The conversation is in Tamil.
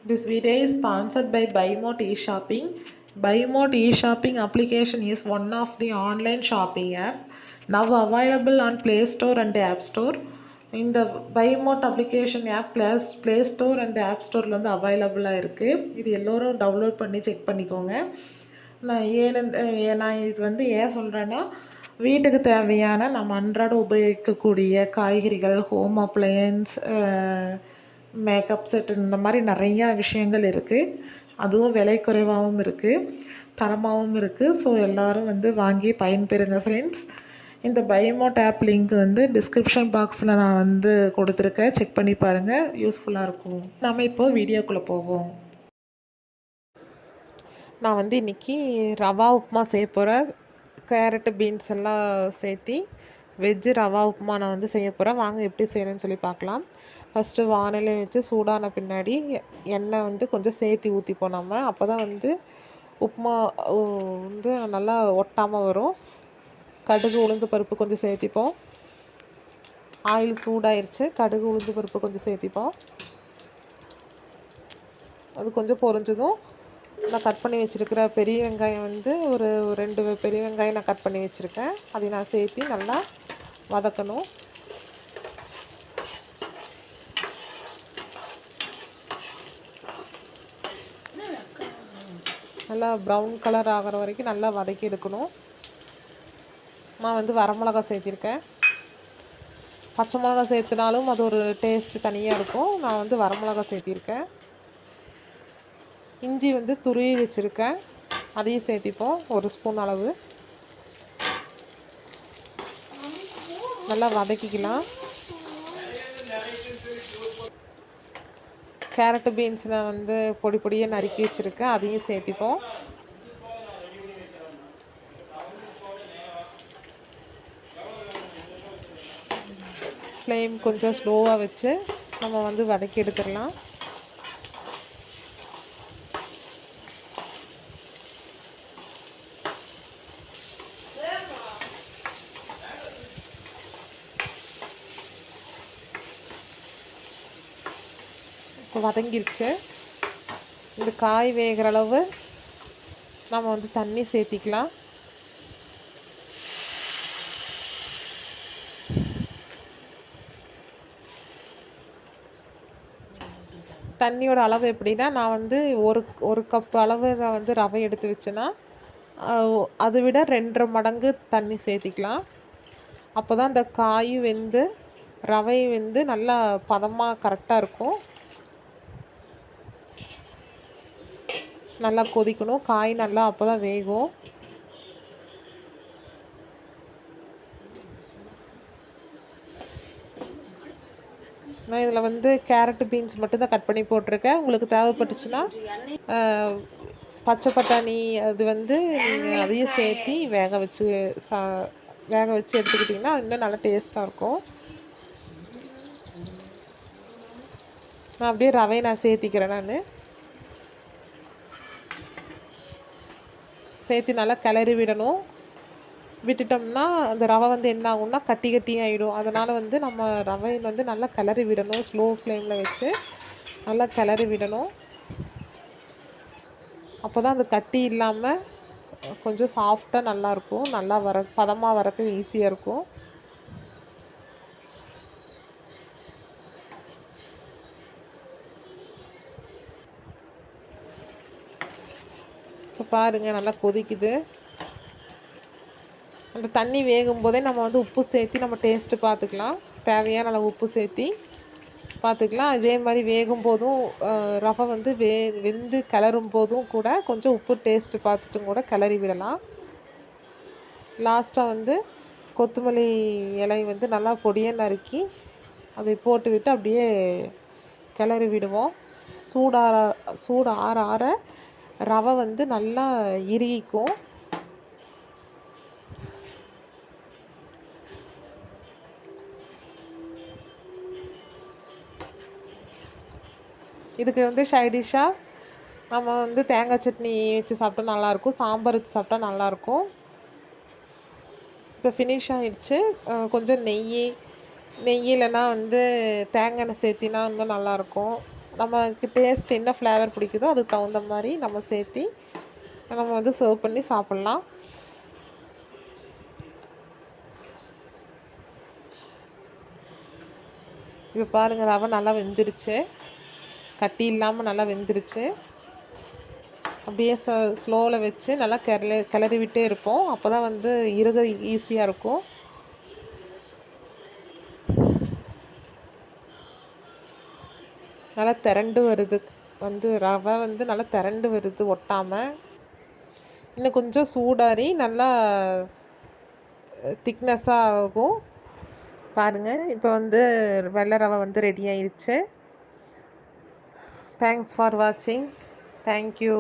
This video is sponsored by BuyMote eShopping. BuyMote eShopping application is one of the online shopping app now available on Play Store and App Store. இந்த பைமோட் application app play store and app ஸ்டோரில் வந்து அவைலபிளாக இருக்குது. இது எல்லோரும் டவுன்லோட் பண்ணி செக் பண்ணிக்கோங்க. நான் இது வந்து ஏன் சொல்கிறேன்னா, வீட்டுக்கு தேவையான நம்ம அன்றாட உபயோகிக்கக்கூடிய காய்கறிகள், ஹோம் அப்ளையன்ஸ், மேக்கப் செட் இந்த மாதிரி நிறையா விஷயங்கள் இருக்குது. அதுவும் விலை குறைவாகவும் இருக்குது, தரமாகவும் இருக்குது. ஸோ எல்லோரும் வந்து வாங்கி பயன்பெறுங்க ஃப்ரெண்ட்ஸ். இந்த பைமோட் ஆப் லிங்க் வந்து டிஸ்கிரிப்ஷன் பாக்ஸில் நான் வந்து கொடுத்துருக்கேன், செக் பண்ணி பாருங்கள், யூஸ்ஃபுல்லாக இருக்கும். நம்ம இப்போது வீடியோக்குள்ளே போவோம். நான் வந்து இன்றைக்கி ரவா உப்புமா செய்ய போகிறேன். கேரட்டு பீன்ஸ் எல்லாம் சேர்த்தி வெஜ்ஜு ரவா உப்புமா நான் வந்து செய்ய போகிறேன். வாங்க எப்படி செய்கிறேன்னு சொல்லி பார்க்கலாம். ஃபஸ்ட்டு வானிலை வச்சு சூடான பின்னாடி எண்ணெய் வந்து கொஞ்சம் சேர்த்தி ஊற்றிப்போம் நம்ம. அப்போ தான் வந்து உப்புமா வந்து நல்லா ஒட்டாமல் வரும். கடுகு உளுந்து பருப்பு கொஞ்சம் சேர்த்திப்போம். ஆயில் சூடாயிருச்சு, கடுகு உளுந்து பருப்பு கொஞ்சம் சேர்த்திப்போம். அது கொஞ்சம் பொரிஞ்சதும் நான் கட் பண்ணி வச்சுருக்கிற பெரிய வெங்காயம் வந்து ஒரு 2 பெரிய வெங்காயம் நான் கட் பண்ணி வச்சுருக்கேன். அதை நான் சேர்த்து நல்லா வதக்கணும். நல்லா ப்ரௌன் கலர் ஆகிற வரைக்கும் நல்லா வதக்கி எடுக்கணும். நான் வந்து வரமிளகா சேர்த்திருக்கேன். பச்சை மிளகா சேர்த்துனாலும் அது ஒரு டேஸ்ட்டு தனியாக இருக்கும். நான் வந்து வரமிளகா சேர்த்திருக்கேன். இஞ்சி வந்து துருவி வச்சுருக்கேன், அதையும் சேர்த்திப்போம். 1 ஸ்பூன் அளவு நல்லா வதக்கிக்கலாம். கேரட்டு பீன்ஸ் நான் வந்து பொடி பொடியாக நறுக்கி வச்சுருக்கேன், அதையும் சேர்த்திப்போம். ஃப்ளேம் கொஞ்சம் ஸ்லோவாக வச்சு நம்ம வந்து வதக்கி எடுத்துடலாம். இப்போ வதங்கிருச்சு. இந்த காய் வேகிற அளவு நம்ம வந்து தண்ணி சேர்த்திக்கலாம். தண்ணியோட அளவு எப்படின்னா, நான் வந்து ஒரு கப் அளவு நான் வந்து ரவை எடுத்து வச்சேன்னா அதை விட 2.5 மடங்கு தண்ணி சேர்த்திக்கலாம். அப்போ தான் அந்த காயும் வெந்து ரவை வந்து நல்லா பதமாக கரெக்டாக இருக்கும். நல்லா கொதிக்கணும், காய் நல்லா அப்போ தான் வேகும். நான் இதில் வந்து கேரட்டு பீன்ஸ் மட்டும்தான் கட் பண்ணி போட்டிருக்கேன். உங்களுக்கு தேவைப்பட்டுச்சுன்னா பச்சை பட்டாணி அது வந்து நீங்கள் அதையும் சேர்த்தி வேக வச்சு எடுத்துக்கிட்டிங்கன்னா இன்னும் நல்லா டேஸ்ட்டாக இருக்கும். நான் அப்படியே ரவையை நான் சேர்த்திக்கிறேன். நான் சேர்த்து நல்லா கிளறி விடணும். விட்டுட்டோம்னா அந்த ரவை வந்து என்ன ஆகும்னா கட்டி ஆகிடும். அதனால் வந்து நம்ம ரவை வந்து நல்லா கிளறி விடணும். ஸ்லோ ஃப்ளேமில் வச்சு நல்லா கிளறி விடணும். அப்போ தான் அந்த கட்டி இல்லாமல் கொஞ்சம் சாஃப்டாக நல்லாயிருக்கும். நல்லா பதமாக வரக்கு ஈஸியாக இருக்கும். இப்போ பாருங்கள் நல்லா கொதிக்குது. அந்த தண்ணி வேகும் போதே நம்ம வந்து உப்பு சேர்த்து நம்ம டேஸ்ட்டு பார்த்துக்கலாம். தேவையான அளவு உப்பு சேர்த்தி பார்த்துக்கலாம். இதே மாதிரி வேகும் போதும் ரவை வந்து வெந்து கிளறும் போதும் கூட கொஞ்சம் உப்பு டேஸ்ட்டு பார்த்துட்டும் கூட கிளறி விடலாம். லாஸ்ட்டாக வந்து கொத்தமல்லி இலை வந்து நல்லா பொடியாக நறுக்கி அதை போட்டு விட்டு அப்படியே கிளறி விடுவோம். சூடு ஆற ஆற ரவை வந்து நல்லா இறுகிக்கும். இதுக்கு வந்து சைடிஷ்ஷாக நம்ம வந்து தேங்காய் சட்னி வச்சு சாப்பிட்டா நல்லாயிருக்கும், சாம்பார் வச்சு சாப்பிட்டா நல்லாயிருக்கும். இப்போ ஃபினிஷ் ஆகிடுச்சு. கொஞ்சம் நெய் இல்லைன்னா வந்து தேங்காய் எண்ணெய் சேர்த்தினா இன்னும் நல்லாயிருக்கும். நமக்கு டேஸ்ட் என்ன ஃப்ளேவர் பிடிக்குதோ அதுக்கு தகுந்த மாதிரி நம்ம சேர்த்தி நம்ம வந்து சர்வ் பண்ணி சாப்பிட்லாம். இப்போ பாருங்கள், ரவை நல்லா வெந்துருச்சு, கட்டி இல்லாமல் நல்லா வெந்துருச்சு. அப்படியே ஸ்லோவில் வச்சு நல்லா கிளறி விட்டே இருப்போம். அப்போ தான் வந்து இறுக ஈஸியாக இருக்கும். நல்லா திரண்டு வருது, வந்து ரவை வந்து நல்லா திரண்டு வருது ஒட்டாமல். இன்னும் கொஞ்சம் சூடாரி நல்லா திக்னஸ்ஸாக ஆகும். பாருங்கள், இப்போ வந்து வெள்ளை ரவை வந்து ரெடி ஆயிடுச்சு. தேங்க்ஸ் ஃபார் வாட்சிங். தேங்க்யூ.